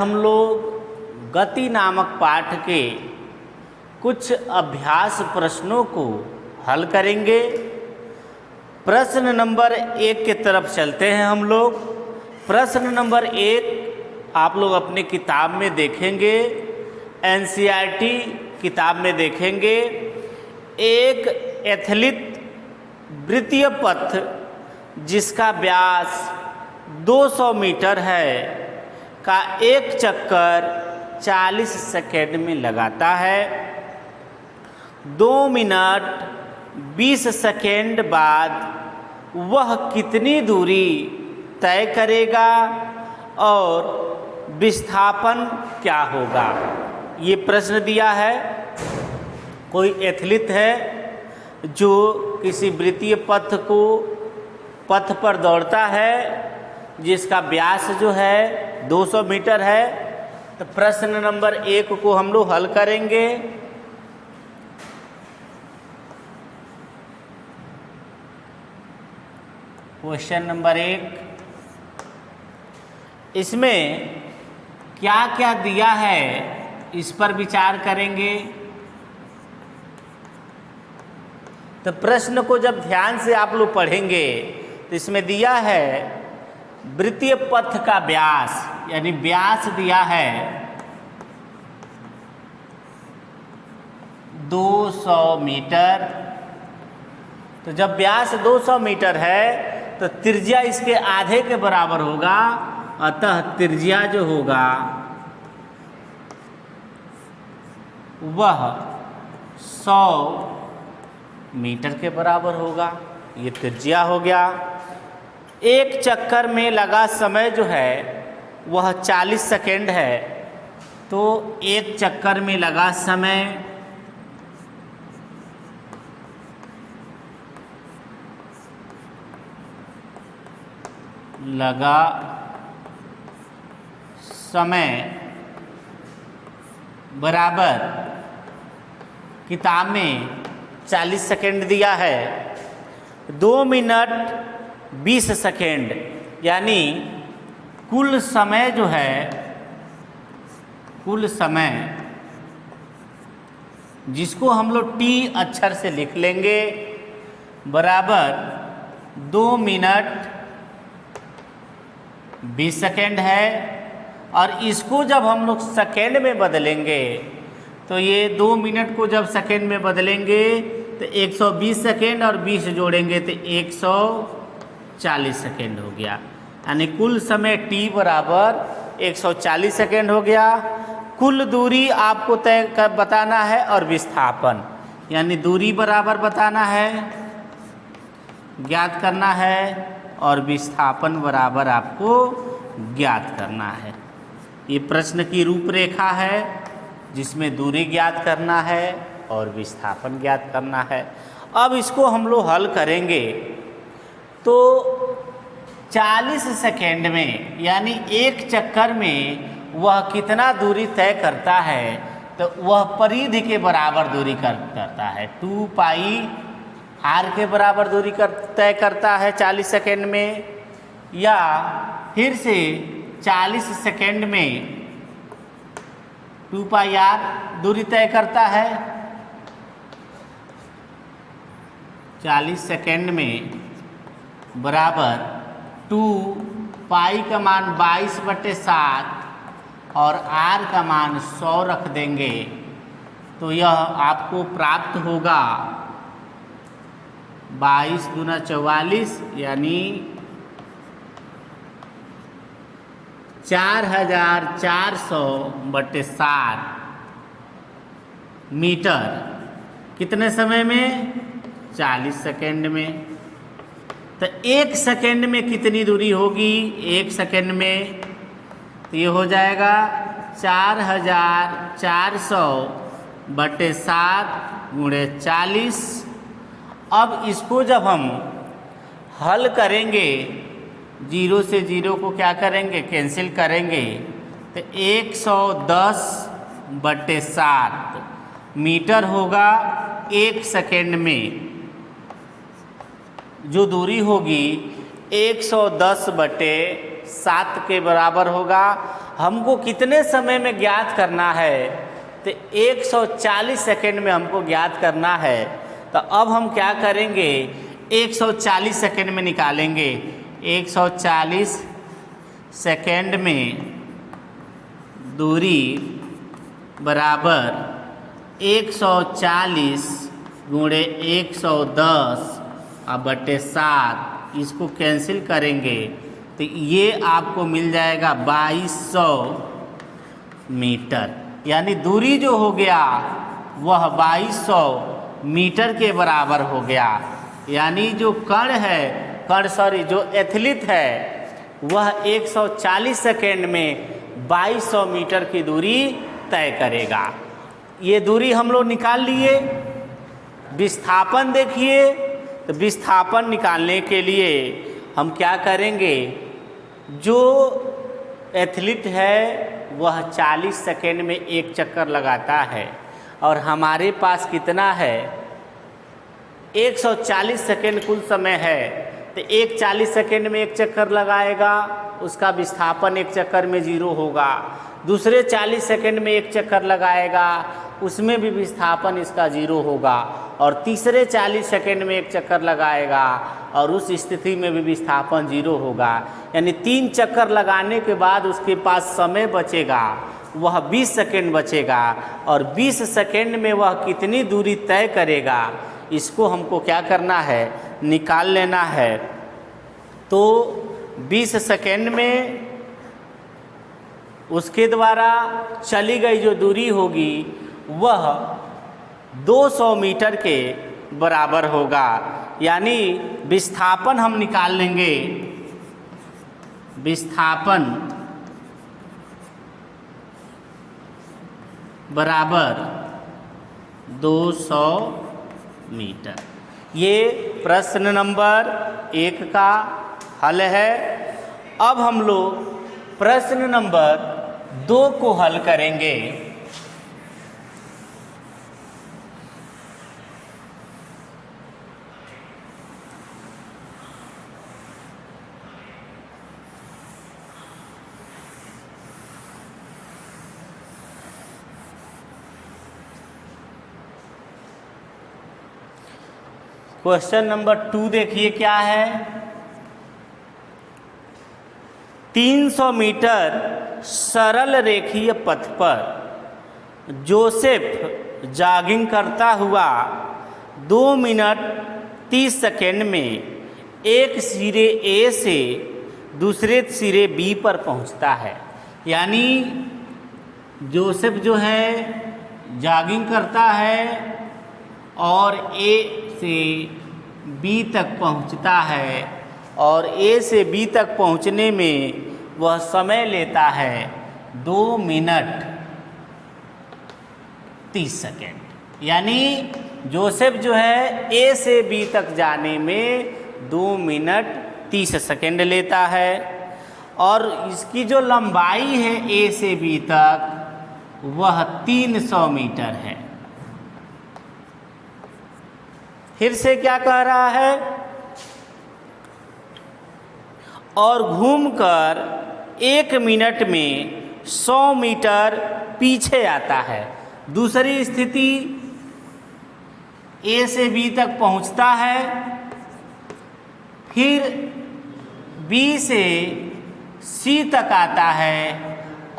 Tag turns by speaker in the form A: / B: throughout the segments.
A: हम लोग गति नामक पाठ के कुछ अभ्यास प्रश्नों को हल करेंगे। प्रश्न नंबर 1 की तरफ चलते हैं हम लोग। प्रश्न नंबर 1 आप लोग अपनी किताब में देखेंगे, एनसीईआरटी किताब में देखेंगे। एक एथलीट वृत्तीय पथ जिसका व्यास 200 मीटर है का एक चक्कर 40 सेकेंड में लगाता है। 2 मिनट 20 सेकेंड बाद वह कितनी दूरी तय करेगा और विस्थापन क्या होगा? ये प्रश्न दिया है। कोई एथलीट है जो किसी वृत्तीय पथ पर दौड़ता है जिसका व्यास जो है 200 मीटर है। तो प्रश्न नंबर 1 को हम लोग हल करेंगे। क्वेश्चन नंबर 1, इसमें क्या क्या दिया है इस पर विचार करेंगे। तो प्रश्न को जब ध्यान से आप लोग पढ़ेंगे तो इसमें दिया है वृत्तीय पथ का व्यास, यानी व्यास दिया है 200 मीटर। तो जब व्यास 200 मीटर है तो त्रिज्या इसके आधे के बराबर होगा, अतः त्रिज्या जो होगा वह 100 मीटर के बराबर होगा। ये त्रिज्या हो गया। एक चक्कर में लगा समय जो है वह 40 सेकेंड है। तो एक चक्कर में लगा समय बराबर किताब में 40 सेकेंड दिया है। 2 मिनट 20 सेकेंड यानी कुल समय जो है, कुल समय जिसको हम लोग टी अक्षर से लिख लेंगे, बराबर 2 मिनट 20 सेकेंड है। और इसको जब हम लोग सेकेंड में बदलेंगे तो ये 2 मिनट को जब सेकेंड में बदलेंगे तो 120 सेकेंड और 20 जोड़ेंगे तो 140 सेकेंड हो गया। यानी कुल समय t बराबर 140 सेकेंड हो गया। कुल दूरी आपको तय कर बताना है और विस्थापन यानी दूरी बराबर बताना है, ज्ञात करना है, और विस्थापन बराबर आपको ज्ञात करना है। ये प्रश्न की रूपरेखा है जिसमें दूरी ज्ञात करना है और विस्थापन ज्ञात करना है। अब इसको हम लोग हल करेंगे तो 40 सेकेंड में यानी एक चक्कर में वह कितना दूरी तय करता है, तो वह परिधि के बराबर दूरी करता है। 2 पाई आर के बराबर दूरी तय करता है 40 सेकेंड में, या फिर से 40 सेकेंड में 2 पाई आर दूरी तय करता है। 40 सेकेंड में बराबर 2 पाई का मान 22/7 और आर का मान 100 रख देंगे तो यह आपको प्राप्त होगा 22 दूना 44 यानी 4400/7 मीटर। कितने समय में? 40 सेकेंड में। तो 1 सेकेंड में कितनी दूरी होगी? 1 सेकेंड में तो ये हो जाएगा 4400/7 गुणे 40। अब इसको जब हम हल करेंगे, 0 से 0 को क्या करेंगे? कैंसिल करेंगे तो 110/7 मीटर होगा 1 सेकेंड में। जो दूरी होगी 110/7 7 के बराबर होगा। हमको कितने समय में ज्ञात करना है, तो 140 सेकेंड में हमको ज्ञात करना है। तो अब हम क्या करेंगे, 140 सेकेंड में निकालेंगे। 140 सेकेंड में दूरी बराबर 140 गुणे 110 बटे 7, इसको कैंसिल करेंगे तो ये आपको मिल जाएगा 2200 मीटर। यानी दूरी जो हो गया वह 2200 मीटर के बराबर हो गया। यानी जो जो एथलीट है वह 140 सेकेंड में 2200 मीटर की दूरी तय करेगा। ये दूरी हम लोग निकाल लिए। विस्थापन देखिए, तो विस्थापन निकालने के लिए हम क्या करेंगे, जो एथलीट है वह 40 सेकेंड में एक चक्कर लगाता है और हमारे पास कितना है, 140 सेकेंड कुल समय है, तो 40 सेकेंड में एक चक्कर लगाएगा, उसका विस्थापन एक चक्कर में 0 होगा। दूसरे 40 सेकेंड में एक चक्कर लगाएगा, उसमें भी विस्थापन इसका 0 होगा। और तीसरे 40 सेकेंड में एक चक्कर लगाएगा और उस स्थिति में भी विस्थापन 0 होगा। यानी 3 चक्कर लगाने के बाद उसके पास समय बचेगा, वह 20 सेकेंड बचेगा। और 20 सेकेंड में वह कितनी दूरी तय करेगा, इसको हमको क्या करना है, निकाल लेना है। तो 20 सेकेंड में उसके द्वारा चली गई जो दूरी होगी वह 200 मीटर के बराबर होगा। यानी विस्थापन हम निकाल लेंगे। विस्थापन बराबर 200 मीटर। ये प्रश्न नंबर 1 का हल है। अब हम लोग प्रश्न नंबर 2 को हल करेंगे। क्वेश्चन नंबर 2 देखिए क्या है। 300 मीटर सरल रेखीय पथ पर जोसेफ जॉगिंग करता हुआ 2 मिनट 30 सेकेंड में एक सिरे ए से दूसरे सिरे बी पर पहुंचता है। यानी जोसेफ जो है जॉगिंग करता है और ए से बी तक पहुंचता है और ए से बी तक पहुंचने में वह समय लेता है 2 मिनट 30 सेकेंड। यानी जोसेफ जो है ए से बी तक जाने में 2 मिनट 30 सेकेंड लेता है और इसकी जो लंबाई है ए से बी तक वह 300 मीटर है। फिर से क्या कह रहा है, और घूमकर 1 मिनट में 100 मीटर पीछे आता है। दूसरी स्थिति ए से बी तक पहुंचता है, फिर बी से सी तक आता है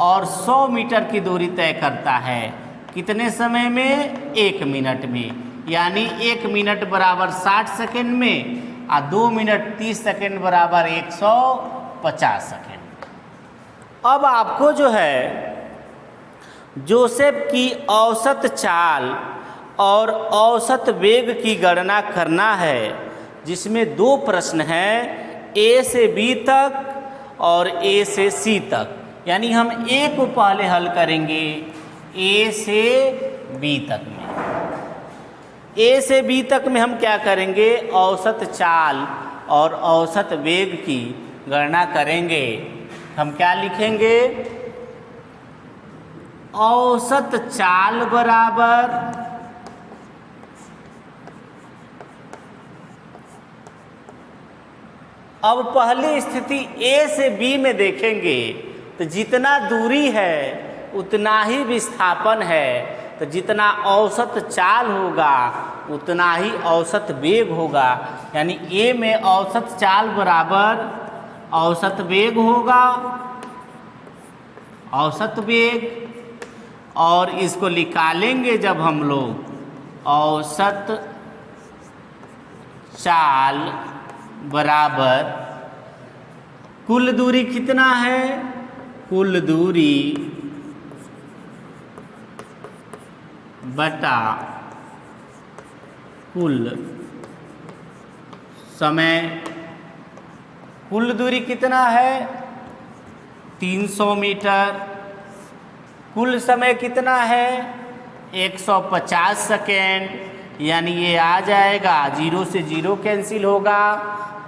A: और 100 मीटर की दूरी तय करता है। कितने समय में? 1 मिनट में। यानी 1 मिनट बराबर 60 सेकेंड में और 2 मिनट 30 सेकेंड बराबर 150 सेकेंड। अब आपको जो है जोसेफ की औसत चाल और औसत वेग की गणना करना है, जिसमें 2 प्रश्न हैं, ए से बी तक और ए से सी तक। यानी हम ए को पहले हल करेंगे ए से बी तक में। ए से बी तक में हम क्या करेंगे, औसत चाल और औसत वेग की गणना करेंगे। हम क्या लिखेंगे, औसत चाल बराबर अब पहली स्थिति ए से बी में देखेंगे तो जितना दूरी है उतना ही विस्थापन है, तो जितना औसत चाल होगा उतना ही औसत वेग होगा। यानी ए में औसत चाल बराबर औसत वेग होगा, औसत वेग, और इसको निकालेंगे जब हम लोग औसत चाल बराबर कुल दूरी कितना है, कुल दूरी बटा कुल समय। कुल दूरी कितना है 300 मीटर, कुल समय कितना है 150 सेकेंड। यानी ये आ जाएगा, 0 से 0 कैंसिल होगा,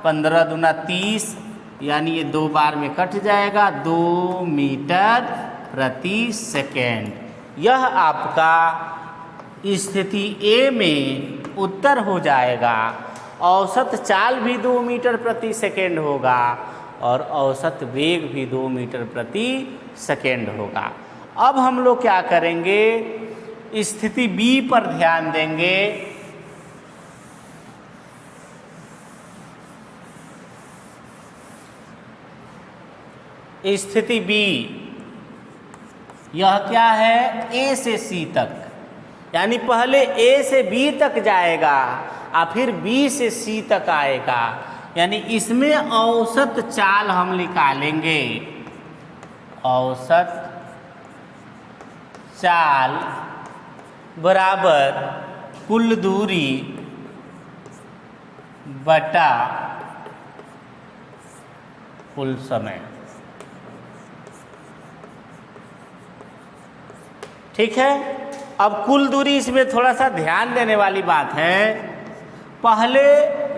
A: 15 दूना 30, यानी ये 2 बार में कट जाएगा, 2 मीटर प्रति सेकेंड। यह आपका स्थिति ए में उत्तर हो जाएगा। औसत चाल भी 2 मीटर प्रति सेकेंड होगा और औसत वेग भी 2 मीटर प्रति सेकेंड होगा। अब हम लोग क्या करेंगे, स्थिति बी पर ध्यान देंगे। स्थिति बी यह क्या है, ए से सी तक, यानी पहले ए से बी तक जाएगा और फिर बी से सी तक आएगा। यानी इसमें औसत चाल हम निकालेंगे, औसत चाल बराबर कुल दूरी बटा कुल समय। ठीक है। अब कुल दूरी, इसमें थोड़ा सा ध्यान देने वाली बात है। पहले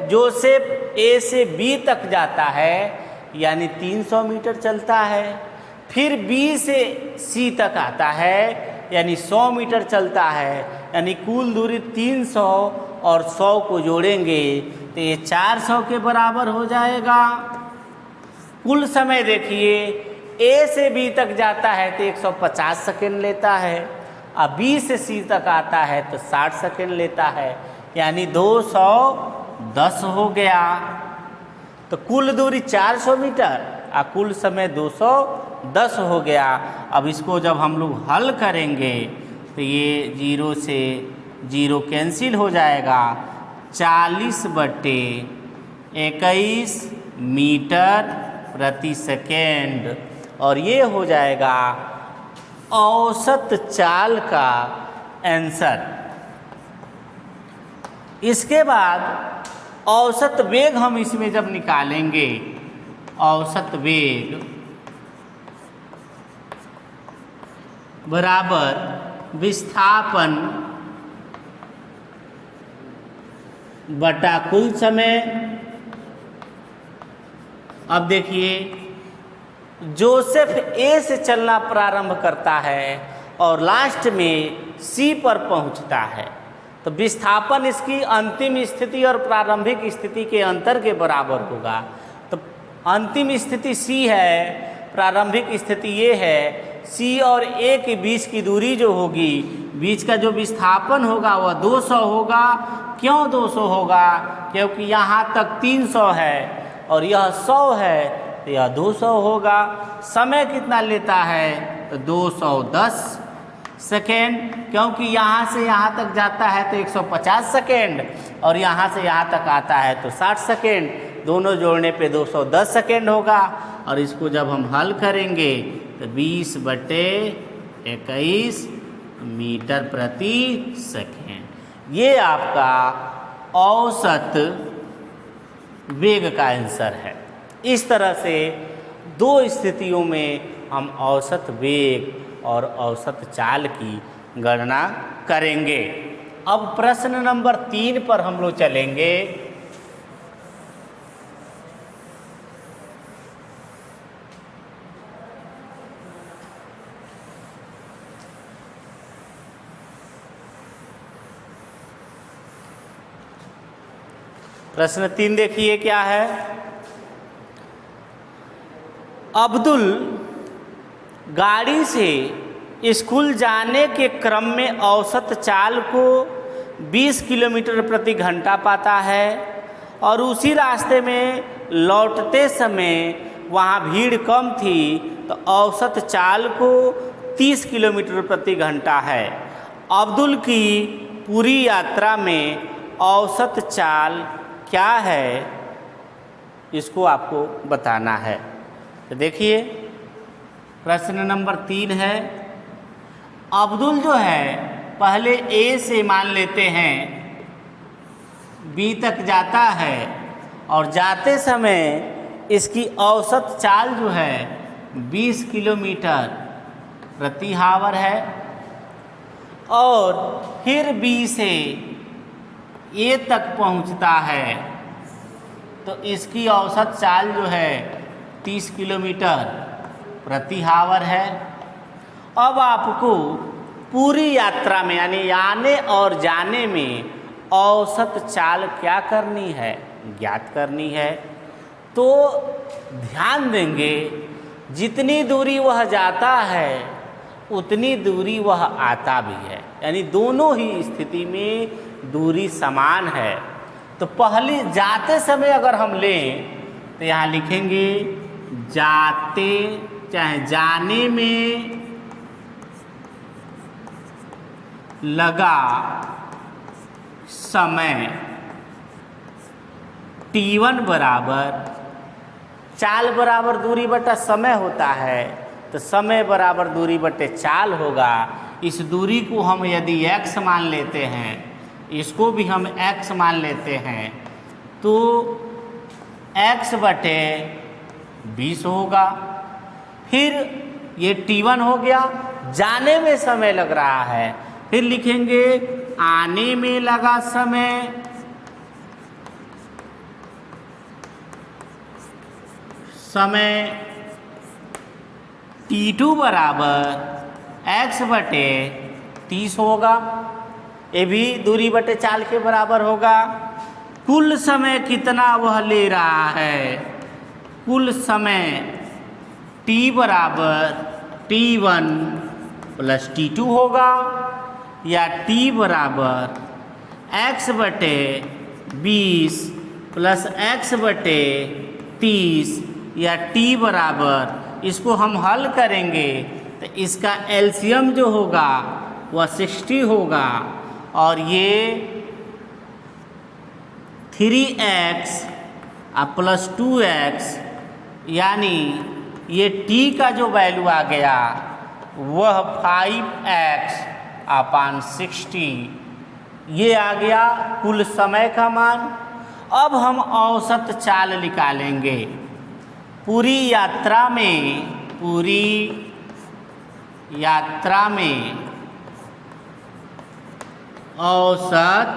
A: जोसेफ ए से बी तक जाता है यानी 300 मीटर चलता है, फिर बी से सी तक आता है यानी 100 मीटर चलता है। यानी कुल दूरी 300 और 100 को जोड़ेंगे तो ये 400 के बराबर हो जाएगा। कुल समय देखिए, ए से बी तक जाता है तो 150 सेकेंड लेता है, अब बी से सी तक आता है तो 60 सेकेंड लेता है, यानी 210 हो गया। तो कुल दूरी 400 मीटर और कुल समय 210 हो गया। अब इसको जब हम लोग हल करेंगे तो ये 0 से 0 कैंसिल हो जाएगा, 40/21 मीटर प्रति सेकेंड, और ये हो जाएगा औसत चाल का आंसर। इसके बाद औसत वेग हम इसमें जब निकालेंगे, औसत वेग बराबर विस्थापन बटा कुल समय। अब देखिए, जोसेफ ए से चलना प्रारंभ करता है और लास्ट में सी पर पहुंचता है, तो विस्थापन इसकी अंतिम स्थिति और प्रारंभिक स्थिति के अंतर के बराबर होगा। तो अंतिम स्थिति सी है, प्रारंभिक स्थिति ये है। सी और ए के बीच की दूरी जो होगी, बीच का जो विस्थापन होगा वह 200 होगा। क्यों 200 होगा? क्योंकि यहाँ तक 300 है और यह 100 है, तो यह 200 होगा। समय कितना लेता है? तो 210 सेकेंड, क्योंकि यहाँ से यहाँ तक जाता है तो 150 सेकेंड और यहाँ से यहाँ तक आता है तो 60 सेकेंड, दोनों जोड़ने पे 210 सेकेंड होगा। और इसको जब हम हल करेंगे तो 20/21 मीटर प्रति सेकेंड, ये आपका औसत वेग का आंसर है। इस तरह से दो स्थितियों में हम औसत वेग और औसत चाल की गणना करेंगे। अब प्रश्न नंबर 3 पर हम लोग चलेंगे। प्रश्न 3 देखिए क्या है। अब्दुल गाड़ी से स्कूल जाने के क्रम में औसत चाल को 20 किलोमीटर प्रति घंटा पाता है और उसी रास्ते में लौटते समय वहाँ भीड़ कम थी तो औसत चाल को 30 किलोमीटर प्रति घंटा है। अब्दुल की पूरी यात्रा में औसत चाल क्या है, इसको आपको बताना है। तो देखिए प्रश्न नंबर 3 है, अब्दुल जो है पहले ए से मान लेते हैं बी तक जाता है और जाते समय इसकी औसत चाल जो है 20 किलोमीटर प्रति आवर है और फिर बी से ए तक पहुंचता है तो इसकी औसत चाल जो है 30 किलोमीटर प्रति आवर है। अब आपको पूरी यात्रा में यानी आने और जाने में औसत चाल क्या करनी है, ज्ञात करनी है। तो ध्यान देंगे जितनी दूरी वह जाता है उतनी दूरी वह आता भी है, यानी दोनों ही स्थिति में दूरी समान है। तो पहले जाते समय अगर हम लें तो यहाँ लिखेंगे जाते चाहे जाने में लगा समय t1 बराबर चाल बराबर दूरी बटा समय होता है तो समय बराबर दूरी बटे चाल होगा। इस दूरी को हम यदि x मान लेते हैं, इसको भी हम x मान लेते हैं तो x बटे 20 होगा। फिर ये t1 हो गया, जाने में समय लग रहा है, फिर लिखेंगे आने में लगा समय t2 बराबर x बटे 30 होगा। ये भी दूरी बटे चाल के बराबर होगा। कुल समय कितना वह ले रहा है, कुल समय t बराबर t1 प्लस t2 होगा या t बराबर x बटे 20 प्लस x बटे 30 या t बराबर, इसको हम हल करेंगे तो इसका एलसीएम जो होगा वह 60 होगा और ये 3x प्लस 2x यानी ये t का जो वैल्यू आ गया वह 5x अपान 60 ये आ गया कुल समय का मान। अब हम औसत चाल निकालेंगे पूरी यात्रा में औसत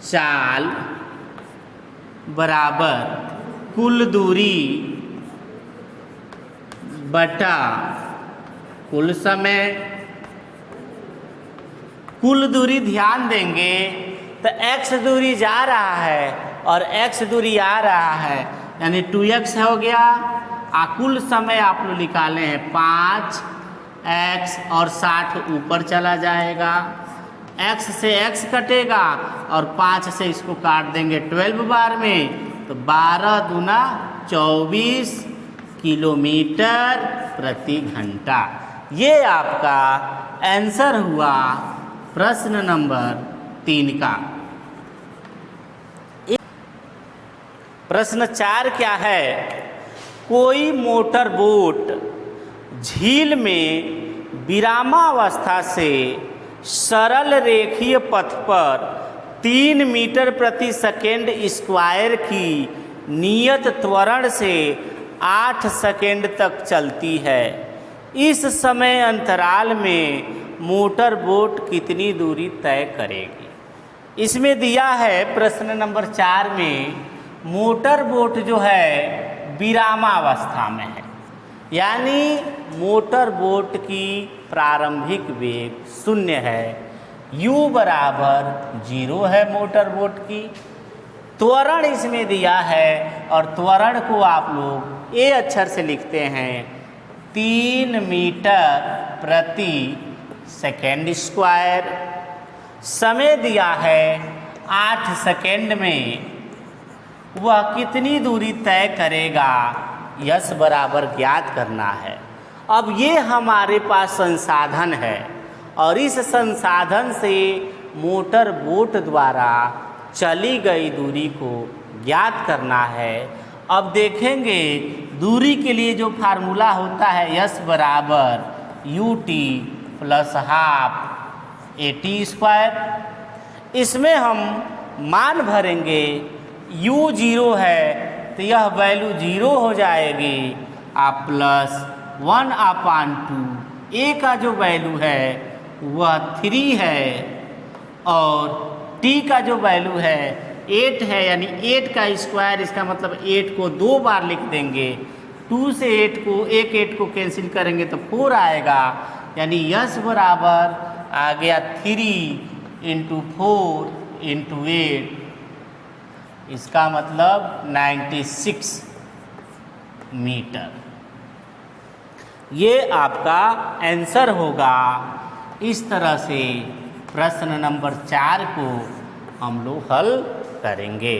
A: चाल बराबर कुल दूरी बटा कुल समय। कुल दूरी ध्यान देंगे तो x दूरी जा रहा है और x दूरी आ रहा है यानी 2x हो गया। कुल समय आप लोग निकाले हैं 5x और 60 ऊपर चला जाएगा, x से x कटेगा और 5 से इसको काट देंगे 12 बार में तो 12 दूना 24 किलोमीटर प्रति घंटा। ये आपका आंसर हुआ प्रश्न नंबर 3 का। प्रश्न 4 क्या है, कोई मोटर बोट झील में विरामावस्था से सरल रेखीय पथ पर 3 मीटर प्रति सेकेंड स्क्वायर की नियत त्वरण से 8 सेकेंड तक चलती है। इस समय अंतराल में मोटर बोट कितनी दूरी तय करेगी। इसमें दिया है प्रश्न नंबर 4 में मोटर बोट जो है विरामावस्था में है, यानी मोटर बोट की प्रारंभिक वेग 0 है, u बराबर 0 है मोटर बोट की। त्वरण इसमें दिया है और त्वरण को आप लोग ए अक्षर से लिखते हैं 3 मीटर प्रति सेकेंड स्क्वायर। समय दिया है 8 सेकेंड में वह कितनी दूरी तय करेगा, यस बराबर ज्ञात करना है। अब ये हमारे पास संसाधन है और इस संसाधन से मोटर बोट द्वारा चली गई दूरी को ज्ञात करना है। अब देखेंगे दूरी के लिए जो फार्मूला होता है यस बराबर U T plus half A T square. इसमें हम मान भरेंगे, u 0 है तो यह वैल्यू 0 हो जाएगी, आप प्लस 1/2 a का जो वैल्यू है वह 3 है और t का जो वैल्यू है 8 है, यानी 8 का स्क्वायर, इसका मतलब 8 को 2 बार लिख देंगे। 2 से 8 को कैंसिल करेंगे तो 4 आएगा, यानी यस बराबर आ गया 3 × 4 × 8, इसका मतलब 96 मीटर। ये आपका आंसर होगा। इस तरह से प्रश्न नंबर 4 को हम लोग हल करेंगे।